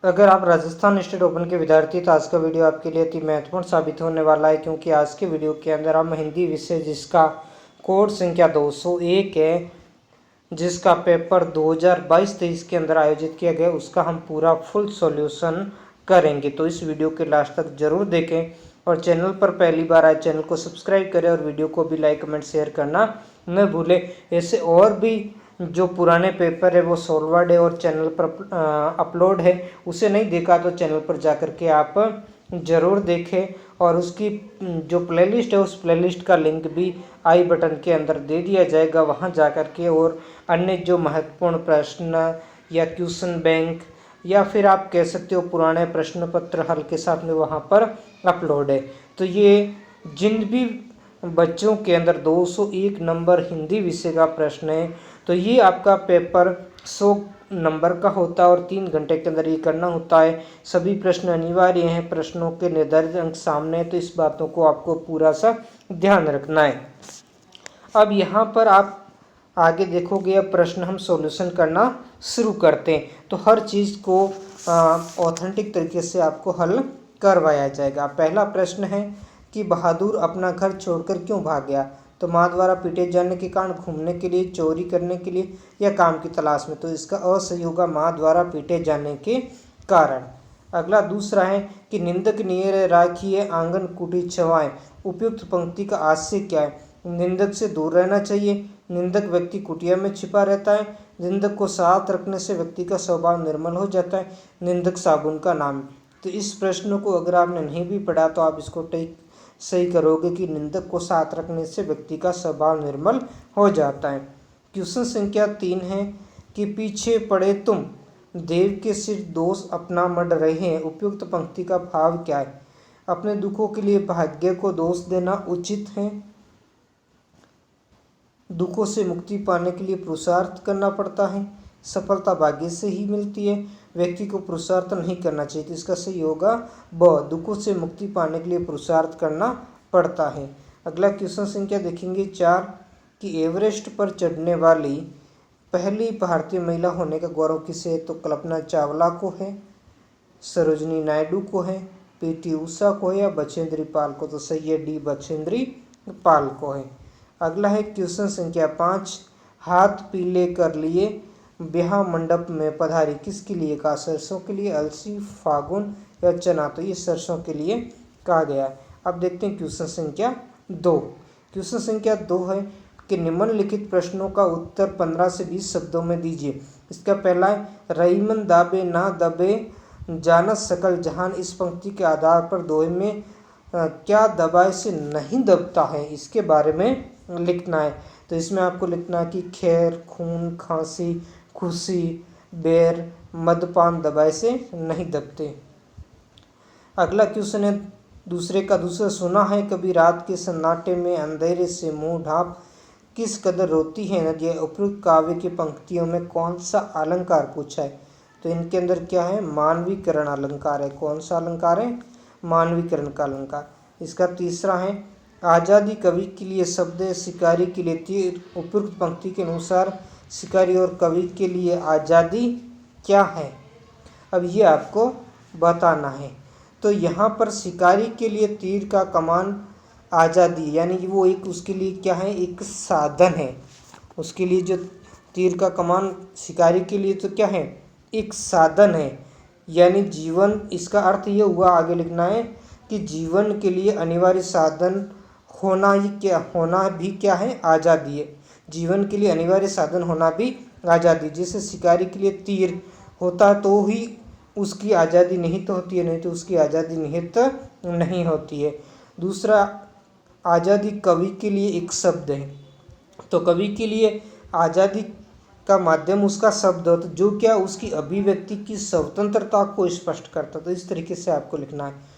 अगर आप Rajasthan state open के विद्यार्थी तो आज का वीडियो आपके लिए अति महत्वपूर्ण साबित होने वाला है, क्योंकि आज के वीडियो के अंदर हम हिंदी विषय जिसका कोड संख्या 201 है, जिसका पेपर 2022-23 के अंदर आयोजित किया गया, उसका हम पूरा फुल सॉल्यूशन करेंगे। तो इस वीडियो के लास्ट तक जरूर देखें और चैनल पर पहली बार आए चैनल को सब्सक्राइब करें और वीडियो को भी लाइक कमेंट शेयर करना न भूलें। ऐसे और भी जो पुराने पेपर है वो सॉल्वर्ड है और चैनल पर अपलोड है, उसे नहीं देखा तो चैनल पर जाकर के आप ज़रूर देखें। और उसकी जो प्लेलिस्ट है उस प्लेलिस्ट का लिंक भी आई बटन के अंदर दे दिया जाएगा, वहां जाकर के और अन्य जो महत्वपूर्ण प्रश्न या क्वेश्चन बैंक या फिर आप कह सकते हो पुराने प्रश्न पत्र हल के साथ में वहां पर अपलोड है। तो ये जिन भी बच्चों के अंदर 201 नंबर हिंदी विषय का प्रश्न है, तो ये आपका पेपर 100 नंबर का होता है और 3 घंटे के अंदर ये करना होता है। सभी प्रश्न अनिवार्य हैं, प्रश्नों के निर्धारित अंक सामने है, तो इस बातों को आपको पूरा सा ध्यान रखना है। अब यहाँ पर आप आगे देखोगे, अब प्रश्न हम सॉल्यूशन करना शुरू करते हैं। तो हर चीज़ को ऑथेंटिक तरीके से आपको हल करवाया जाएगा। पहला प्रश्न है कि बहादुर अपना घर छोड़कर क्यों भाग गया? तो माँ द्वारा पीटे जाने के कारण, घूमने के लिए, चोरी करने के लिए या काम की तलाश में? तो इसका असही होगा माँ द्वारा पीटे जाने के कारण। अगला दूसरा है कि निंदक नियर राखिए आंगन कुटी छवाएं। उपयुक्त पंक्ति का आशय क्या है? निंदक से दूर रहना चाहिए, निंदक व्यक्ति कुटिया में छिपा रहता है, निंदक को साथ रखने से व्यक्ति का स्वभाव निर्मल हो जाता है, निंदक साबुन का नाम। तो इस प्रश्न को अगर आपने नहीं भी पढ़ा तो आप इसको सही करोगे कि निंदक को साथ रखने से व्यक्ति का स्वभाव निर्मल हो जाता है। क्वेश्चन संख्या 3 है कि पीछे पड़े तुम देव के सिर दोष अपना मढ़ रहे हैं। उपयुक्त पंक्ति का भाव क्या है? अपने दुखों के लिए भाग्य को दोष देना उचित है, दुखों से मुक्ति पाने के लिए पुरुषार्थ करना पड़ता है, सफलता भाग्य से ही मिलती है, व्यक्ति को पुरुषार्थ नहीं करना चाहिए। तो इसका सही होगा ब, दुखों से मुक्ति पाने के लिए पुरुषार्थ करना पड़ता है। अगला क्वेश्चन संख्या देखेंगे 4 कि एवरेस्ट पर चढ़ने वाली पहली भारतीय महिला होने का गौरव किसे है? तो कल्पना चावला को है, सरोजनी नायडू को है, पीटी उषा को है या बछेंद्री पाल को? तो सही है डी, बछेंद्री पाल को है। अगला है क्वेश्चन संख्या 5 हाथ पीले कर लिए ब्याह मंडप में पधारी किसके लिए कहा? सरसों के लिए, अलसी, फागुन या चना? तो ये सरसों के लिए कहा गया है। अब देखते हैं क्वेश्चन संख्या 2। क्वेश्चन संख्या 2 है कि निम्नलिखित प्रश्नों का उत्तर 15 से 20 शब्दों में दीजिए। इसका पहला है रईमन दाबे ना दबे जानत सकल जहान। इस पंक्ति के आधार पर दोहे में क्या दबाए से नहीं दबता है, इसके बारे में लिखना है। तो इसमें आपको लिखना है कि खैर, खून, खांसी, खुशी, बैर, मदपान दबाए से नहीं दबते। अगला क्वेश्चन है दूसरे का दूसरा। सुना है कभी रात के सन्नाटे में अंधेरे से मुंह ढांप किस कदर रोती है नदियाँ। उपयुक्त काव्य की पंक्तियों में कौन सा अलंकार पूछा है? तो इनके अंदर क्या है? मानवीकरण अलंकार है। कौन सा अलंकार है? मानवीकरण का अलंकार। इसका तीसरा है आज़ादी कवि के लिए शब्द है, शिकारी के लिए तीर। उपयुक्त पंक्ति के अनुसार शिकारी और कवि के लिए आज़ादी क्या है? अब ये आपको बताना है। तो यहाँ पर शिकारी के लिए तीर का कमान आज़ादी, यानी कि वो एक उसके लिए क्या है? एक साधन है। उसके लिए जो तीर का कमान शिकारी के लिए तो क्या है? एक साधन है, यानी जीवन। इसका अर्थ ये हुआ, आगे लिखना है कि जीवन के लिए अनिवार्य साधन होना ही क्या होना भी क्या है? आज़ादी है। जीवन के लिए अनिवार्य साधन होना भी आज़ादी। जैसे शिकारी के लिए तीर होता तो ही उसकी आज़ादी निहित होती है, नहीं तो उसकी आज़ादी निहित नहीं होती है। दूसरा, आज़ादी कवि के लिए एक शब्द है। तो कवि के लिए आज़ादी का माध्यम उसका शब्द होता, जो क्या उसकी अभिव्यक्ति की स्वतंत्रता को स्पष्ट करता। तो इस तरीके से आपको लिखना है।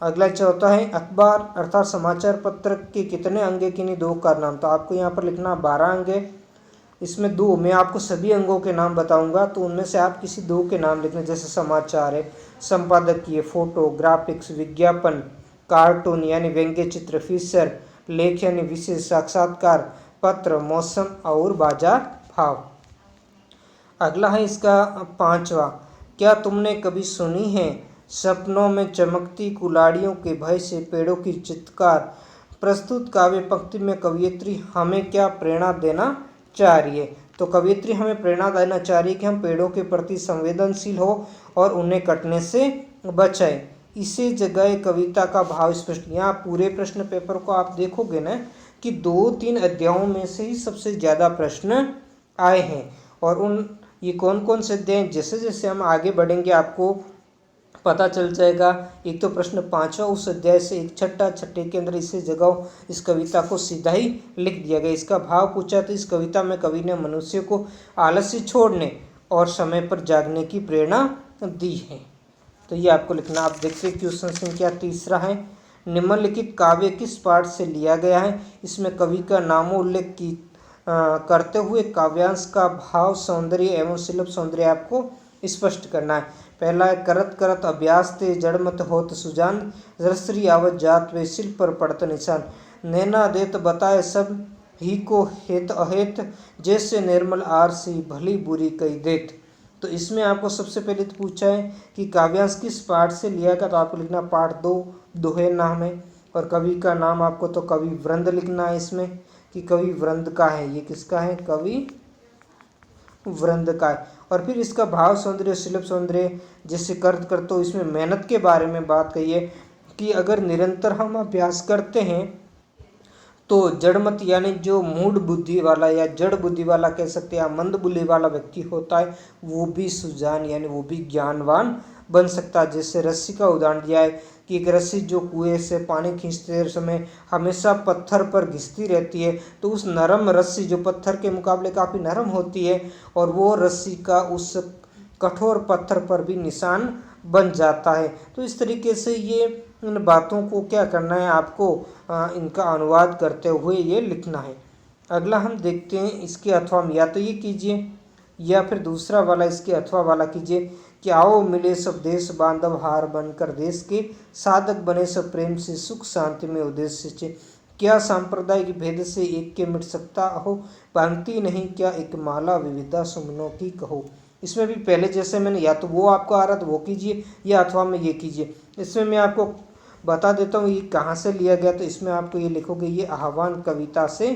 अगला चौथा है अखबार अर्थात समाचार पत्र के कितने अंग है? किन्हीं 2 का नाम। तो आपको यहाँ पर लिखना 12 अंग है। इसमें 2, मैं आपको सभी अंगों के नाम बताऊंगा, तो उनमें से आप किसी 2 के नाम लिखना। जैसे समाचार है, संपादकीय, फोटो, ग्राफिक्स, विज्ञापन, कार्टून यानी व्यंग्य चित्र, फीचर, लेख यानी विशेष, साक्षात्कार, पत्र, मौसम और बाजार भाव। अगला है इसका 5वां क्या तुमने कभी सुनी है सपनों में चमकती कुल्हाड़ियों के भय से पेड़ों की चित्कार। प्रस्तुत काव्य पंक्ति में कवयित्री हमें क्या प्रेरणा देना चाह रही है? तो कवयित्री हमें प्रेरणा देना चाह रही है कि हम पेड़ों के प्रति संवेदनशील हो और उन्हें कटने से बचाएं। इसे जगह कविता का भाव स्पष्ट। यहाँ पूरे प्रश्न पेपर को आप देखोगे ना कि 2-3 अध्यायों में से ही सबसे ज़्यादा प्रश्न आए हैं। और ये कौन कौन से अध्याय, जैसे जैसे हम आगे बढ़ेंगे आपको पता चल जाएगा। एक तो प्रश्न 5वां उस अध्याय से एक छठे के अंदर इसे जगह इस कविता को सीधा ही लिख दिया गया। इसका भाव पूछा तो इस कविता में कवि ने मनुष्य को आलस्य छोड़ने और समय पर जागने की प्रेरणा दी है। तो ये आपको लिखना। आप देखते हैं क्वेश्चन संख्या 3 है, निम्नलिखित काव्य किस पाठ से लिया गया है? इसमें कवि का नामोल्लेख की करते हुए काव्यांश का भाव, सौंदर्य एवं शिल्प सौंदर्य आपको स्पष्ट करना है। पहला है, करत करत अभ्यास ते जड़मत होत सुजान, रसरी आवत जात वे शिल्प पर पड़त निशान। नैना देत बताए सब ही को हेत अहेत, जैसे निर्मल आर सी भली बुरी कई देत। तो इसमें आपको सबसे पहले तो पूछा है कि काव्यांश किस पाठ से लिया गया, तो आपको लिखना पाठ 2 दोहे नाम है। और कवि का नाम आपको तो कवि वृंद लिखना है इसमें कि कवि वृंद का है। ये किसका है? कवि वृंद का है। और फिर इसका भाव सौंदर्य शिल्प सौंदर्य जैसे कर तो इसमें मेहनत के बारे में बात कही है कि अगर निरंतर हम अभ्यास करते हैं तो जड़मत यानी जो मूढ़ बुद्धि वाला या जड़ बुद्धि वाला कह सकते हैं या मंद बुद्धि वाला व्यक्ति होता है वो भी सुजान यानी वो भी ज्ञानवान बन सकता है। जैसे रस्सी का उदाहरण दिया है कि एक रस्सी जो कुएं से पानी खींचते समय हमेशा पत्थर पर घिसती रहती है, तो उस नरम रस्सी जो पत्थर के मुकाबले काफ़ी नरम होती है और वो रस्सी का उस कठोर पत्थर पर भी निशान बन जाता है। तो इस तरीके से ये इन बातों को क्या करना है आपको इनका अनुवाद करते हुए ये लिखना है। अगला हम देखते हैं इसके अथवा में, या तो ये कीजिए या फिर दूसरा वाला इसके अथवा वाला कीजिए कि आओ मिले सब देश बांधव हार बनकर देश के, साधक बने सब प्रेम से सुख शांति में उद्देश्य से। क्या सांप्रदायिक भेद से एक के मिट सकता हो, बांधती नहीं क्या एक माला विविधा सुमनों की कहो। इसमें भी पहले जैसे मैंने या तो वो आपको आ रहा तो वो कीजिए या अथवा में ये कीजिए। इसमें मैं आपको बता देता हूँ ये कहाँ से लिया गया। तो इसमें आपको ये लिखोगे ये आह्वान कविता से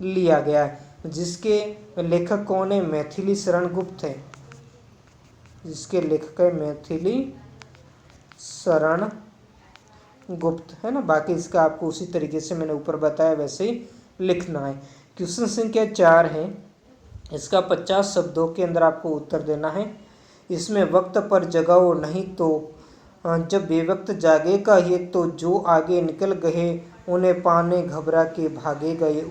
लिया गया है, जिसके लेखक कौन है? मैथिली शरण गुप्त है। जिसके लेखक है मैथिली शरण गुप्त है ना। बाकी इसका आपको उसी तरीके से मैंने ऊपर बताया वैसे ही लिखना है। क्वेश्चन संख्या 4 है, इसका 50 शब्दों के अंदर आपको उत्तर देना है। इसमें वक्त पर जगाओ नहीं तो जब बेवक्त जागेगा ये, तो जो आगे निकल गए उन्हें पाने घबरा के भागे गए।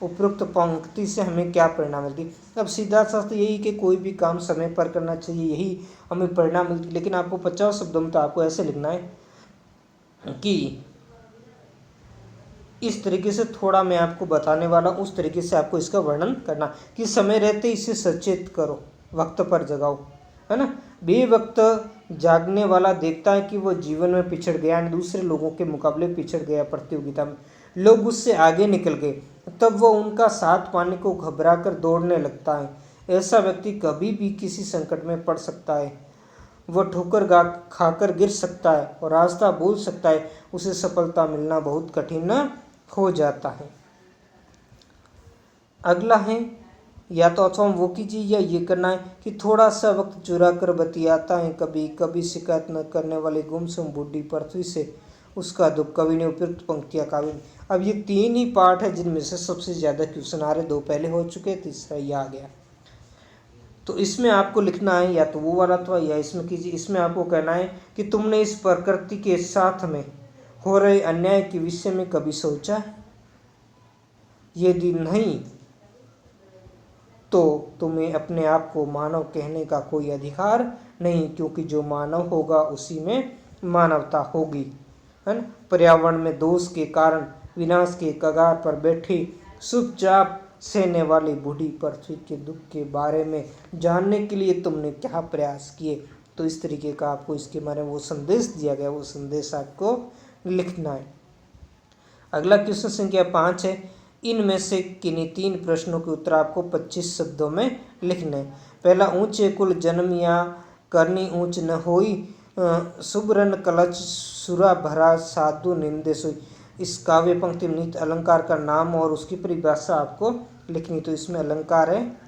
उपरोक्त पंक्ति से हमें क्या प्रेरणा मिलती? अब सीधा सा तो यही कि कोई भी काम समय पर करना चाहिए, यही हमें प्रेरणा मिलती। लेकिन आपको 50 शब्दों में तो आपको ऐसे लिखना है कि इस तरीके से, थोड़ा मैं आपको बताने वाला हूँ उस तरीके से आपको इसका वर्णन करना कि समय रहते इसे सचेत करो, वक्त पर जगाओ, है ना। बेवक्त जागने वाला देखता है कि वो जीवन में पिछड़ गया, दूसरे लोगों के मुकाबले पिछड़ गया प्रतियोगिता में, लोग उससे आगे निकल गए, तब वो उनका साथ पाने को घबरा कर दौड़ने लगता है। ऐसा व्यक्ति कभी भी किसी संकट में पड़ सकता है, वह ठोकर खाकर गिर सकता है और रास्ता भूल सकता है, उसे सफलता मिलना बहुत कठिन हो जाता है। अगला है या तो अथवा वो कीजिए या ये करना है कि थोड़ा सा वक्त चुरा कर बतियाता है कभी कभी, शिकायत न करने वाली गुमसुम बूढ़ी पृथ्वी से उसका दुख। कवि ने उपयुक्त पंक्तियाँ काव्य। अब ये 3 ही पार्ट है जिनमें से सबसे ज़्यादा क्वेश्चन आ रहे, 2 पहले हो चुके, तीसरा ये आ गया। तो इसमें आपको लिखना है या तो वो वाला अथवा या इसमें कीजिए। इसमें आपको कहना है कि तुमने इस प्रकृति के साथ में हो रहे अन्याय के विषय में कभी सोचा है? यदि नहीं तो तुम्हें अपने आप को मानव कहने का कोई अधिकार नहीं, क्योंकि जो मानव होगा उसी में मानवता होगी, है ना। पर्यावरण में दोष के कारण विनाश के कगार पर बैठी चुपचाप सहने वाली बूढ़ी पृथ्वी के दुख के बारे में जानने के लिए तुमने क्या प्रयास किए। तो इस तरीके का आपको इसके बारे में वो संदेश दिया गया, वो संदेश आपको लिखना है। अगला क्वेश्चन संख्या 5 है, इनमें से किन्हीं 3 प्रश्नों के उत्तर आपको 25 शब्दों में लिखने हैं। पहला, ऊंचे कुल जन्म या करनी ऊंच न होई, सुब्रन कलच सुरा भरा साधु निंदे सोई। इस काव्य पंक्ति में निहित अलंकार का नाम और उसकी परिभाषा आपको लिखनी। तो इसमें अलंकार है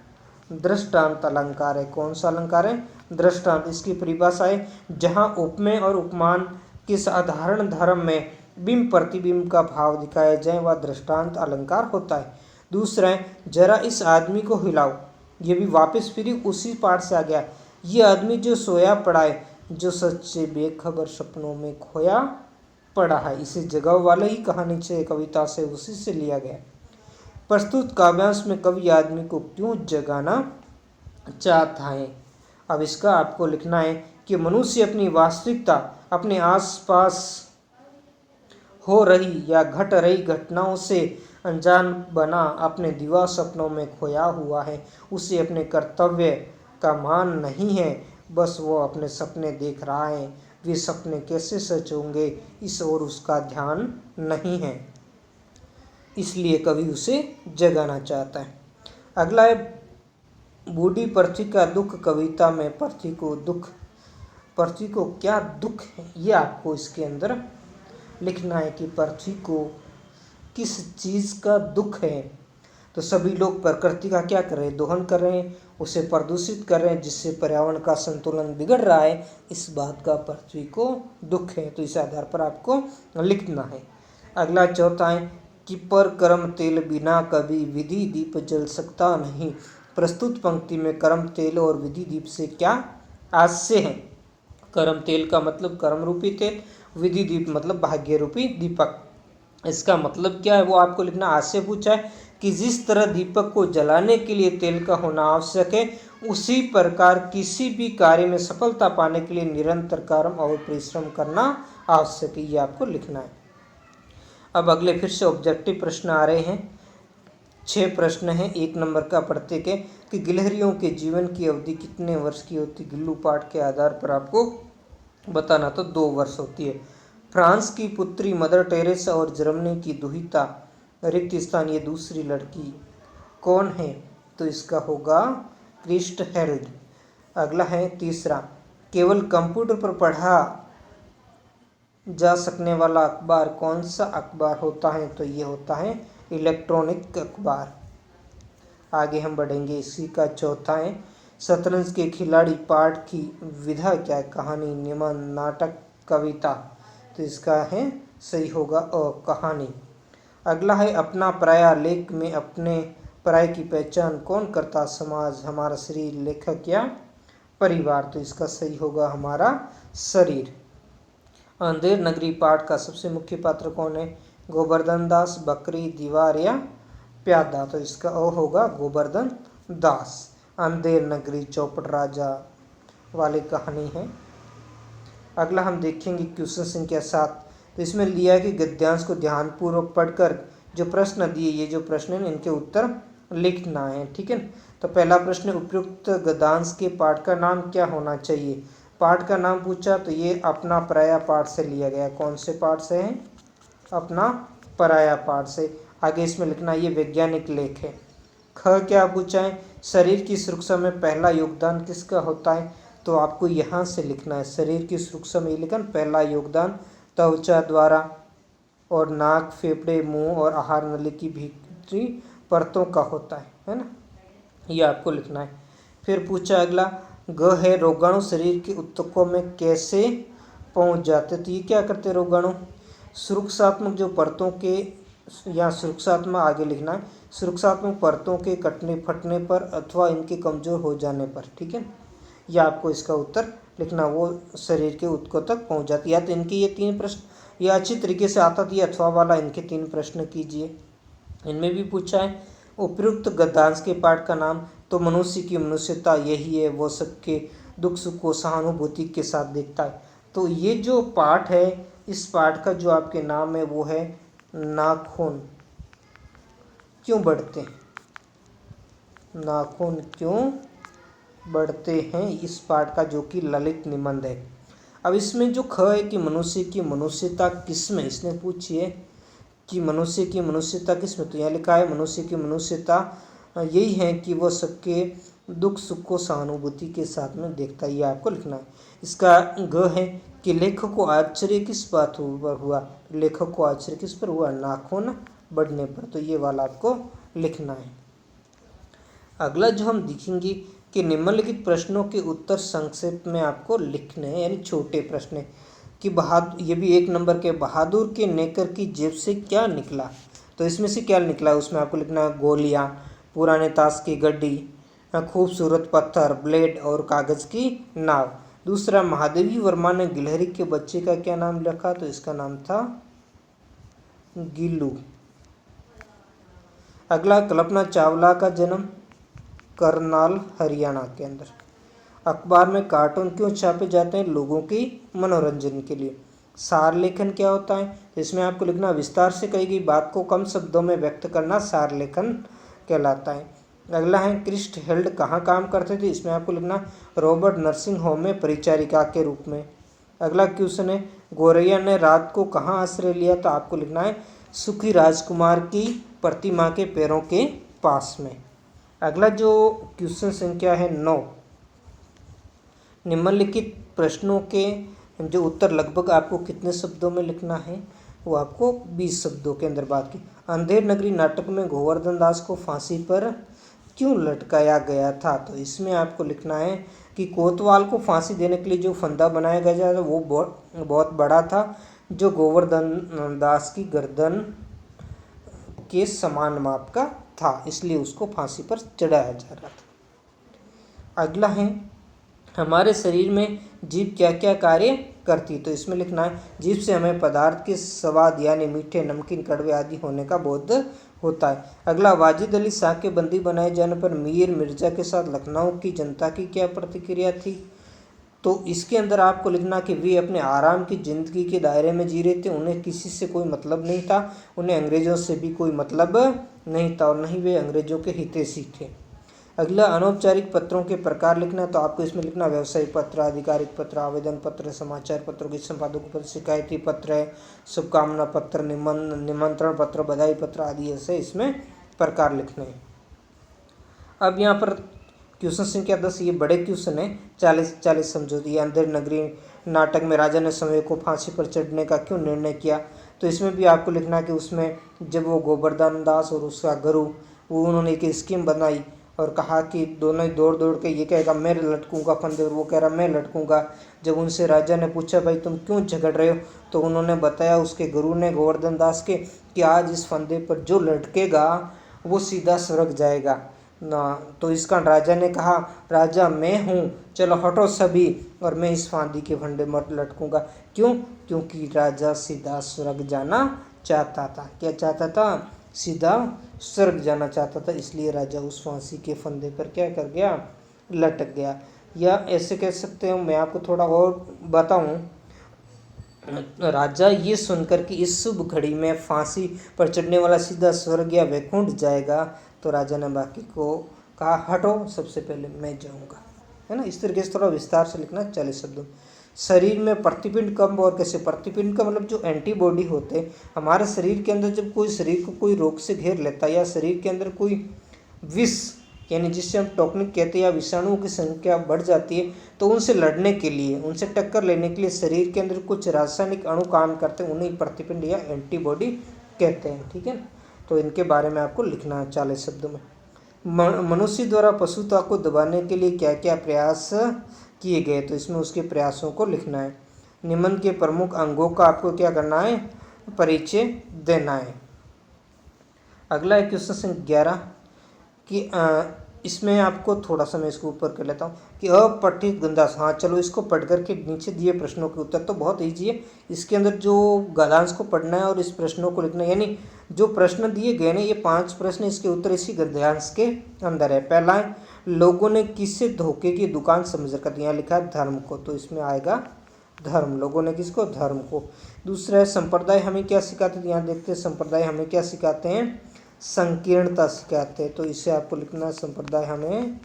दृष्टांत अलंकार है। कौन सा अलंकार है? दृष्टांत। इसकी परिभाषा है जहाँ उपमेय और उपमान के साधारण धर्म में बिंब प्रतिबिंब का भाव दिखाया जाए वह दृष्टांत अलंकार होता है। दूसरा है जरा इस आदमी को हिलाओ। ये भी वापस फिर उसी पाठ से आ गया। ये आदमी जो सोया पड़ा है, जो सच से बेखबर सपनों में खोया पड़ा है। इसे जगाओ वाले ही कहानी से कविता से उसी से लिया गया। प्रस्तुत काव्यांश में कवि आदमी को क्यों जगाना चाहता है? अब इसका आपको लिखना है कि मनुष्य अपनी वास्तविकता, अपने आसपास हो रही या घट रही घटनाओं से अनजान बना अपने दिवा सपनों में खोया हुआ है। उसे अपने कर्तव्य का मान नहीं है, बस वो अपने सपने देख रहा है। वे सपने कैसे सच होंगे इस ओर उसका ध्यान नहीं है, इसलिए कवि उसे जगाना चाहता है। अगला है बूढ़ी पृथ्वी का दुख। कविता में पृथ्वी को क्या दुख है ये आपको इसके अंदर लिखना है कि पृथ्वी को किस चीज़ का दुख है। तो सभी लोग प्रकृति का क्या कर रहे हैं? दोहन कर रहे हैं, उसे प्रदूषित कर रहे हैं, जिससे पर्यावरण का संतुलन बिगड़ रहा है। इस बात का पृथ्वी को दुख है। तो इस आधार पर आपको लिखना है। अगला चौथा है कि पर कर्म तेल बिना कभी विधि दीप जल सकता नहीं। प्रस्तुत पंक्ति में कर्म तेल और विधि दीप से क्या आशय है? कर्म तेल का मतलब कर्म रूपी तेल, विधि दीप मतलब भाग्य रूपी दीपक। इसका मतलब क्या है वो आपको लिखना। आशय पूछा है कि जिस तरह दीपक को जलाने के लिए तेल का होना आवश्यक है, उसी प्रकार किसी भी कार्य में सफलता पाने के लिए निरंतर कर्म और परिश्रम करना आवश्यक है। ये आपको लिखना है। अब अगले फिर से ऑब्जेक्टिव प्रश्न आ रहे हैं। 6 प्रश्न हैं, 1 नंबर का प्रत्येक है कि गिलहरियों के जीवन की अवधि कितने वर्ष की होती? गिल्लू पाठ के आधार पर आपको बताना। तो 2 वर्ष होती है। फ्रांस की पुत्री मदर टेरेसा और जर्मनी की दुहिता रिक्त स्थान, ये दूसरी लड़की कौन है? तो इसका होगा क्रिस्ट हेल्ड। अगला है तीसरा, केवल कंप्यूटर पर पढ़ा जा सकने वाला अखबार कौन सा अखबार होता है? तो ये होता है इलेक्ट्रॉनिक अखबार। आगे हम बढ़ेंगे। इसी का चौथा है शतरंज के खिलाड़ी पाठ की विधा क्या? कहानी, निबंध, नाटक, कविता। तो इसका है सही होगा कहानी। अगला है अपना पराया। लेख में अपने पराये की पहचान कौन करता? समाज, हमारा शरीर, लेखक या परिवार। तो इसका सही होगा हमारा शरीर। अंधेर नगरी पाठ का सबसे मुख्य पात्र कौन है? गोवर्धन दास, बकरी, दीवार या प्यादा। तो इसका होगा गोवर्धन दास। अंधेर नगरी चौपट राजा वाली कहानी है। अगला हम देखेंगे क्वेश्चन संख्या 7। तो इसमें लिया है कि गद्यांश को ध्यानपूर्वक पढ़कर जो प्रश्न दिए, ये जो प्रश्न है इनके उत्तर लिखना है। ठीक है। तो पहला प्रश्न, उपयुक्त गद्यांश के पाठ का नाम क्या होना चाहिए? पाठ का नाम पूछा तो ये अपना पराया पाठ से लिया गया। कौन से पाठ से है? अपना पराया पाठ से। आगे इसमें लिखना ये वैज्ञानिक लेख है। ख क्या पूछा है? शरीर की सुरक्षा में पहला योगदान किसका होता है? तो आपको यहाँ से लिखना है शरीर की सुरक्षा में लिखना पहला योगदान त्वचा द्वारा और नाक, फेफड़े, मुंह और आहार नली की भीतरी परतों का होता है ना। ये आपको लिखना है। फिर पूछा अगला, ग है रोगाणु शरीर के ऊतकों में कैसे पहुंच जाते? तो ये क्या करते रोगाणु? सुरक्षात्मक जो परतों के, या सुरक्षात्मक आगे लिखना है, सुरक्षात्मक परतों के कटने फटने पर अथवा इनके कमजोर हो जाने पर। ठीक है। या आपको इसका उत्तर लिखना, वो शरीर के ऊतकों तक पहुंच जाती है। या तो इनके ये 3 प्रश्न या अच्छी तरीके से आता तो ये अथवा वाला इनके 3 प्रश्न कीजिए। इनमें भी पूछा है उपयुक्त गद्यांश के पाठ का नाम। तो मनुष्य की मनुष्यता यही है, वो सबके दुख सुख को सहानुभूति के साथ देखता है। तो ये जो पाठ है, इस पाठ का जो आपके नाम है वो है नाखून क्यों बढ़ते हैं? नाखून क्यों बढ़ते हैं, इस पाठ का जो कि ललित निबंध है। अब इसमें जो ख है कि मनुष्य की मनुष्यता किसमें, इसने पूछी है कि मनुष्य की मनुष्यता किसमें। तो यहाँ लिखा है मनुष्य की मनुष्यता यही है कि वह सबके दुख सुख को सहानुभूति के साथ में देखता है, ये आपको लिखना है। इसका ग है कि लेखक को आश्चर्य किस बात पर हुआ, लेखक को आश्चर्य किस पर हुआ, नाखून बढ़ने पर, तो ये वाला आपको लिखना है। अगला जो हम देखेंगे कि निम्नलिखित प्रश्नों के उत्तर संक्षेप में आपको लिखने हैं, यानी छोटे प्रश्न कि ये भी 1 नंबर के, बहादुर के नेकर की जेब से क्या निकला, तो इसमें से क्या निकला उसमें आपको लिखना है गोलियां, पुराने ताश की गड्डी, खूबसूरत पत्थर, ब्लेड और कागज की नाव। दूसरा, महादेवी वर्मा ने गिलहरी के बच्चे का क्या नाम रखा, तो इसका नाम था गिल्लू। अगला, कल्पना चावला का जन्म करनाल हरियाणा के अंदर। अखबार में कार्टून क्यों छापे जाते हैं, लोगों की मनोरंजन के लिए। सार लेखन क्या होता है, तो इसमें आपको लिखना विस्तार से कही गई बात को कम शब्दों में व्यक्त करना सार लेखन कहलाता है। अगला है क्रिस्ट हेल्ड कहाँ काम करते थे, इसमें आपको लिखना रॉबर्ट नर्सिंग होम में परिचारिका के रूप में। अगला क्वेश्चन है गोरैया ने रात को कहाँ आश्रय लिया, तो आपको लिखना है सुखी राजकुमार की प्रतिमा के पैरों के पास में। अगला जो क्वेश्चन संख्या है 9, निम्नलिखित प्रश्नों के जो उत्तर लगभग आपको कितने शब्दों में लिखना है, वो आपको 20 शब्दों के अंदर बात की। अंधेर नगरी नाटक में गोवर्धन दास को फांसी पर क्यों लटकाया गया था, तो इसमें आपको लिखना है कि कोतवाल को फांसी देने के लिए जो फंदा बनाया गया था वो बहुत बड़ा था, जो गोवर्धन दास की गर्दन के समान माप का था, इसलिए उसको फांसी पर चढ़ाया जा रहा था। अगला है हमारे शरीर में जीभ क्या क्या कार्य करती, तो इसमें लिखना है जीभ से हमें पदार्थ के स्वाद यानी मीठे, नमकीन, कड़वे आदि होने का बोध होता है। अगला, वाजिद अली शाह के बंदी बनाए जाने पर मीर मिर्जा के साथ लखनऊ की जनता की क्या प्रतिक्रिया थी, तो इसके अंदर आपको लिखना कि वे अपने आराम की ज़िंदगी के दायरे में जी रहे थे, उन्हें किसी से कोई मतलब नहीं था, उन्हें अंग्रेज़ों से भी कोई मतलब नहीं था और नहीं वे अंग्रेज़ों के हितैषी थे। अगला, अनौपचारिक पत्रों के प्रकार लिखना है, तो आपको इसमें लिखना व्यावसायिक पत्र, आधिकारिक पत्र, आवेदन पत्र, समाचार पत्रों के संपादक पत्र, शिकायती पत्र, शुभकामना पत्र, निमंत्रण पत्र, बधाई पत्र आदि ऐसे इसमें प्रकार लिखने हैं। अब यहाँ पर क्वेश्चन संख्या 10, ये बड़े क्वेश्चन है, 40 समझो। ये अंधेर नगरी नाटक में राजा ने समय को फांसी पर चढ़ने का क्यों निर्णय किया, तो इसमें भी आपको लिखना कि उसमें जब वो गोवर्धन दास और उसका गुरु वो उन्होंने एक स्कीम बनाई और कहा कि दोनों ही दौड़ दौड़ के, ये कहेगा मैं लटकूंगा फंदे और वो कह रहा मैं लटकूंगा। जब उनसे राजा ने पूछा भाई तुम क्यों झगड़ रहे हो, तो उन्होंने बताया उसके गुरु ने गोवर्धन दास के कि आज इस फंदे पर जो लटकेगा वो सीधा स्वर्ग जाएगा ना। तो इसका राजा ने कहा राजा मैं हूँ, चलो हटो सभी, और मैं इस फांदी के फंदे पर लटकूंगा। क्यों, क्योंकि राजा सीधा स्वर्ग जाना चाहता था। क्या चाहता था, सीधा स्वर्ग जाना चाहता था, इसलिए राजा उस फांसी के फंदे पर क्या कर गया, लटक गया। या ऐसे कह सकते हो, मैं आपको थोड़ा और बताऊं, राजा ये सुनकर कि इस शुभ घड़ी में फांसी पर चढ़ने वाला सीधा स्वर्ग या वैकुंठ जाएगा, तो राजा ने बाकी को कहा हटो, सबसे पहले मैं जाऊंगा, है ना। इस तरीके से थोड़ा विस्तार से लिखना 40 शब्दों। शरीर में प्रतिपिंड कब और कैसे, प्रतिपिंड का मतलब जो एंटीबॉडी होते हैं हमारे शरीर के अंदर, जब कोई शरीर को कोई रोग से घेर लेता है या शरीर के अंदर कोई विष यानी जिससे हम टॉक्सिक कहते हैं या विषाणुओं की संख्या बढ़ जाती है, तो उनसे लड़ने के लिए, उनसे टक्कर लेने के लिए शरीर के अंदर कुछ रासायनिक अणु काम करते हैं, उन्हें प्रतिपिंड या एंटीबॉडी कहते हैं, ठीक है। तो इनके बारे में आपको लिखना है 40 शब्दों में। मनुष्य द्वारा पशुता को दबाने के लिए क्या क्या प्रयास किए गए, तो इसमें उसके प्रयासों को लिखना है। निम्न के प्रमुख अंगों का आपको क्या करना है, परिचय देना है। अगला है क्वेश्चन संख्या 11 कि इसमें आपको थोड़ा सा मैं इसको ऊपर कर लेता हूँ कि अपठित गद्यांश, हाँ चलो इसको पढ़ करके नीचे दिए प्रश्नों के उत्तर तो बहुत ईजी है। इसके अंदर जो गद्यांश को पढ़ना है और इस प्रश्नों को लिखना है, यानी जो प्रश्न दिए गए ना ये 5 प्रश्न, इसके उत्तर इसी गद्यांश के अंदर है। पहला है लोगों ने किससे धोखे की दुकान समझकर, यहाँ लिखा है धर्म को, तो इसमें आएगा धर्म, लोगों ने किसको, धर्म को। दूसरा है संप्रदाय हमें क्या सिखाते हैं, यहाँ देखते हैं संप्रदाय हमें क्या सिखाते हैं, संकीर्णता सिखाते हैं, तो इसे आपको लिखना, संप्रदाय हमें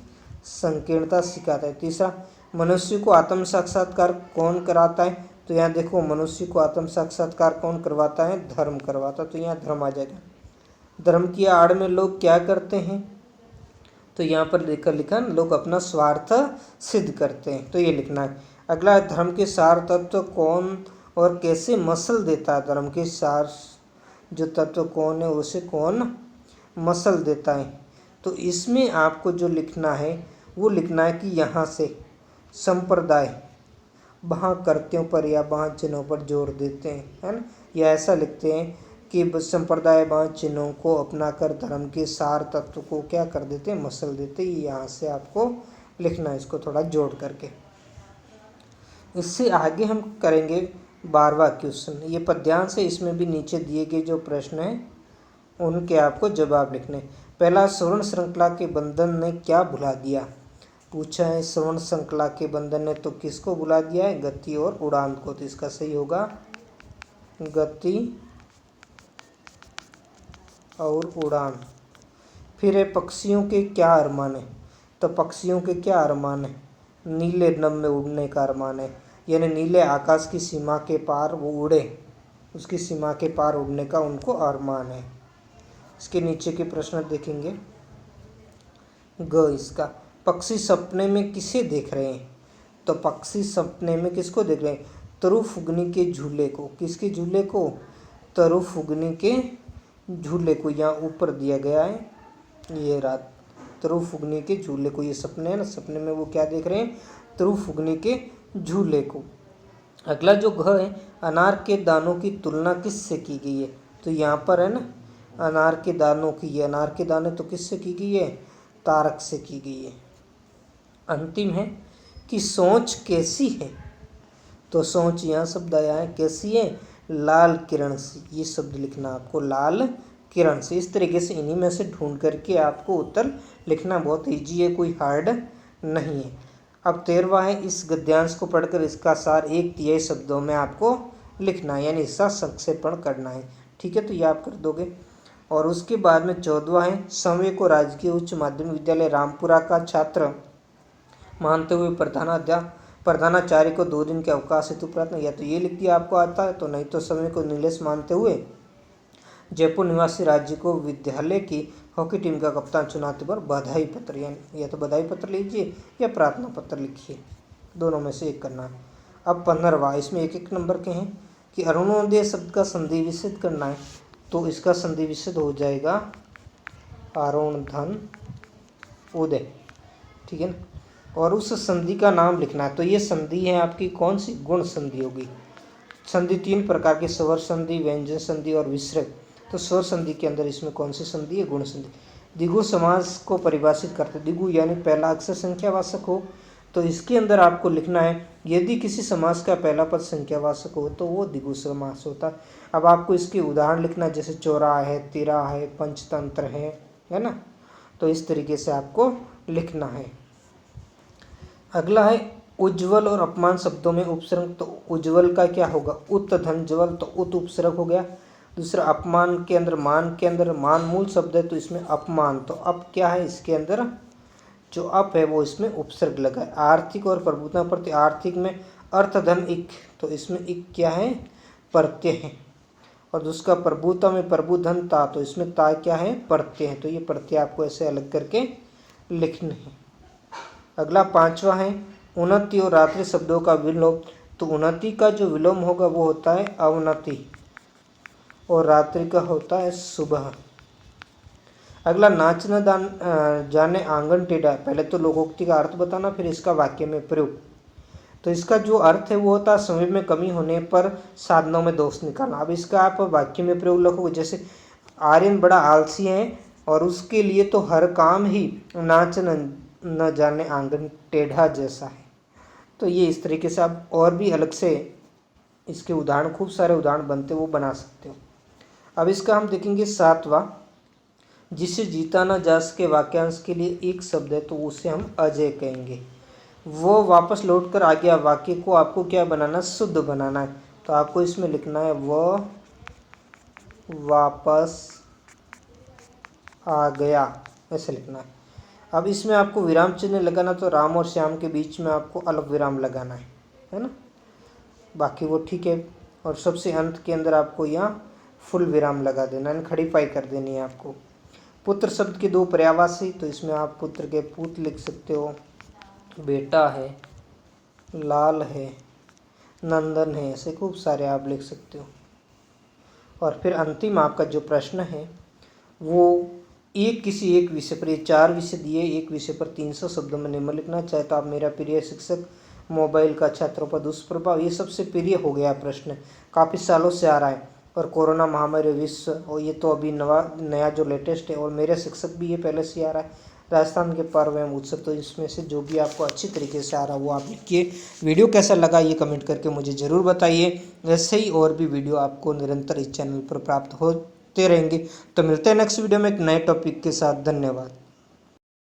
संकीर्णता सिखाता है। तीसरा मनुष्य को आत्म साक्षात्कार कौन कराता है, तो यहाँ देखो मनुष्य को आत्म साक्षात्कार कौन करवाता है, धर्म करवाता, तो यहाँ धर्म आ जाएगा। धर्म की आड़ में लोग क्या करते हैं, तो यहाँ पर लेकर लिखा लोग अपना स्वार्थ सिद्ध करते हैं, तो ये लिखना है। अगला, धर्म के सार तत्व कौन और कैसे मसल देता है? धर्म के सार जो तत्व कौन है उसे कौन मसल देता है? तो इसमें आपको जो लिखना है वो लिखना है कि यहाँ से संप्रदाय वहाँ कर्त्यों पर या वहाँ चिन्हों पर जोर देते हैं, है ना, या ऐसा लिखते हैं कि संप्रदाय वहाँ चिन्हों को अपनाकर धर्म के सार तत्व को क्या कर देते हैं? मसल देते हैं। यहाँ से आपको लिखना है, इसको थोड़ा जोड़ करके। इससे आगे हम करेंगे 12वां क्वेश्चन। ये पद्यांश है, इसमें भी नीचे दिए गए जो प्रश्न हैं उनके आपको जवाब लिखने। पहला, स्वर्ण श्रृंखला के बंधन ने क्या भुला दिया? पूछा है स्वर्ण श्रृंखला के बंधन ने तो किसको भुला दिया है? गति और उड़ान को। तो इसका सही होगा गति और उड़ान। फिर है पक्षियों के क्या अरमान है? तो पक्षियों के क्या अरमान है? नीले नभ में उड़ने का अरमान है, यानी नीले आकाश की सीमा के पार वो उड़े, उसकी सीमा के पार उड़ने का उनको अरमान है। इसके नीचे के प्रश्न देखेंगे। इसका, पक्षी सपने में किसे देख रहे हैं? तो पक्षी सपने में किसको देख रहे हैं? तरुफुगनी के झूले को। किसके झूले को? तरुफुगनी के झूले को। यहाँ ऊपर दिया गया है, ये रात तरुफुगनी के झूले को। ये सपने है ना, सपने में वो क्या देख रहे हैं? तरुफुगनी के झूले को। अगला जो है, अनार के दानों की तुलना किससे की गई है? तो यहाँ पर है ना अनार के दानों की, ये अनार के दाने तो किससे की गई है? तारक से की गई है। अंतिम है कि सोच कैसी है? तो सोच यहाँ शब्द आया है, कैसी है? लाल किरण से। ये शब्द लिखना आपको, लाल किरण से। इस तरीके से इन्हीं में से ढूंढ करके आपको उत्तर लिखना। बहुत ईजी है, कोई हार्ड नहीं है। अब 13वां है, इस गद्यांश को पढ़कर इसका सार 1/3 शब्दों में आपको लिखना है, यानी इसका संक्षेपण करना है। ठीक है, तो ये आप कर दोगे। और उसके बाद में 14वां है, समय को राजकीय उच्च माध्यमिक विद्यालय रामपुरा का छात्र मानते हुए प्रधानाचार्य को 2 दिन के अवकाश हेतु प्रार्थना। या तो ये लिख दिया आपको आता है, तो नहीं तो समय को नीलेश मानते हुए जयपुर निवासी राज्य को विद्यालय की हॉकी टीम का कप्तान चुनाते पर बधाई पत्र, यानी या तो बधाई पत्र लीजिए या प्रार्थना पत्र लिखिए, दोनों में से एक करना है। अब 15वां, इसमें 1-1 नंबर के हैं कि अरुणोदय शब्द का संधि विच्छेद करना है। तो इसका संधि विच्छेद हो जाएगा अरुण धन उदय। ठीक है ना, और उस संधि का नाम लिखना है। तो ये संधि है आपकी कौन सी? गुण संधि होगी। संधि 3 प्रकार की, स्वर संधि, व्यंजन संधि और विसर्ग। तो स्वर संधि के अंदर इसमें कौन सी संधि है? गुण संधि। द्विगु समास को परिभाषित करते, द्विगु यानी पहला अक्षर संख्यावाचक हो, तो इसके अंदर आपको लिखना है यदि किसी समास का पहला पद संख्यावाचक हो तो वो द्विगु समास होता है। अब आपको इसके उदाहरण लिखना है, जैसे चौरा है, तिरा है, पंचतंत्र है ना, तो इस तरीके से आपको लिखना है। अगला है उज्ज्वल और अपमान शब्दों में उपसर्ग। तो उज्ज्वल का क्या होगा? उत धन ज्वल, तो उत उपसर्ग हो गया। दूसरा, अपमान के अंदर मान के अंदर मान मूल शब्द है, तो इसमें अपमान, तो अप क्या है? इसके अंदर जो अप है वो इसमें उपसर्ग लगा है। आर्थिक और प्रभुता प्रत्यय, आर्थिक में अर्थ धन इक, तो इसमें इक क्या है? प्रत्यय है। और दूसरा प्रभुता में प्रभुधन ता, तो इसमें ता क्या है? प्रत्यय है। तो ये प्रत्यय आपको ऐसे अलग करके लिखने हैं। अगला 5वां है, उन्नति और रात्रि शब्दों का विलोम। तो उन्नति का जो विलोम होगा वो होता है अवनति, और रात्रि का होता है सुबह। अगला, नाच न जाने आंगन टेढ़ा। पहले तो लोकोक्ति का अर्थ बताना, फिर इसका वाक्य में प्रयोग। तो इसका जो अर्थ है वो होता है समय में कमी होने पर साधनों में दोष निकालना। अब इसका आप वाक्य में प्रयोग लिखोगे, जैसे आर्यन बड़ा आलसी है और उसके लिए तो हर काम ही नाच न जाने आंगन टेढ़ा जैसा है। तो ये इस तरीके से आप और भी अलग से इसके उदाहरण, खूब सारे उदाहरण बनते वो बना सकते हो। अब इसका हम देखेंगे 7वां, जिसे जीता ना जा सके वाक्यांश के लिए एक शब्द है, तो उसे हम अजय कहेंगे। वो वापस लौट कर आ गया, वाक्य को आपको क्या बनाना? शुद्ध बनाना है। तो आपको इसमें लिखना है वह वापस आ गया, ऐसे लिखना है। अब इसमें आपको विराम चिन्ह लगाना, तो राम और श्याम के बीच में आपको अल्प विराम लगाना है ना, बाकी वो ठीक है। और सबसे अंत के अंदर आपको यहाँ फुल विराम लगा देना है, खड़ी पाई कर देनी है आपको। पुत्र शब्द के दो पर्यायवाची, तो इसमें आप पुत्र के पुत्र लिख सकते हो, बेटा है, लाल है, नंदन है, ऐसे खूब सारे आप लिख सकते हो। और फिर अंतिम आपका जो प्रश्न है वो किसी एक विषय पर, ये 4 विषय दिए, एक विषय पर 300 शब्दों में निम्न लिखना। चाहे तो आप मेरा प्रिय शिक्षक, मोबाइल का छात्रों पर दुष्प्रभाव, ये सबसे प्रिय हो गया प्रश्न, काफ़ी सालों से आ रहा है। और कोरोना महामारी विश्व, और ये तो अभी नया जो लेटेस्ट है, और मेरे शिक्षक भी ये पहले से आ रहा है, राजस्थान के पर्व एवं उत्सव। तो इसमें से जो भी आपको अच्छी तरीके से आ रहा है वो आप लिखिए। वीडियो कैसा लगा ये कमेंट करके मुझे ज़रूर बताइए। ऐसे ही और भी वीडियो आपको निरंतर इस चैनल पर प्राप्त होते रहेंगे। तो मिलते हैं नेक्स्ट वीडियो में एक नए टॉपिक के साथ। धन्यवाद।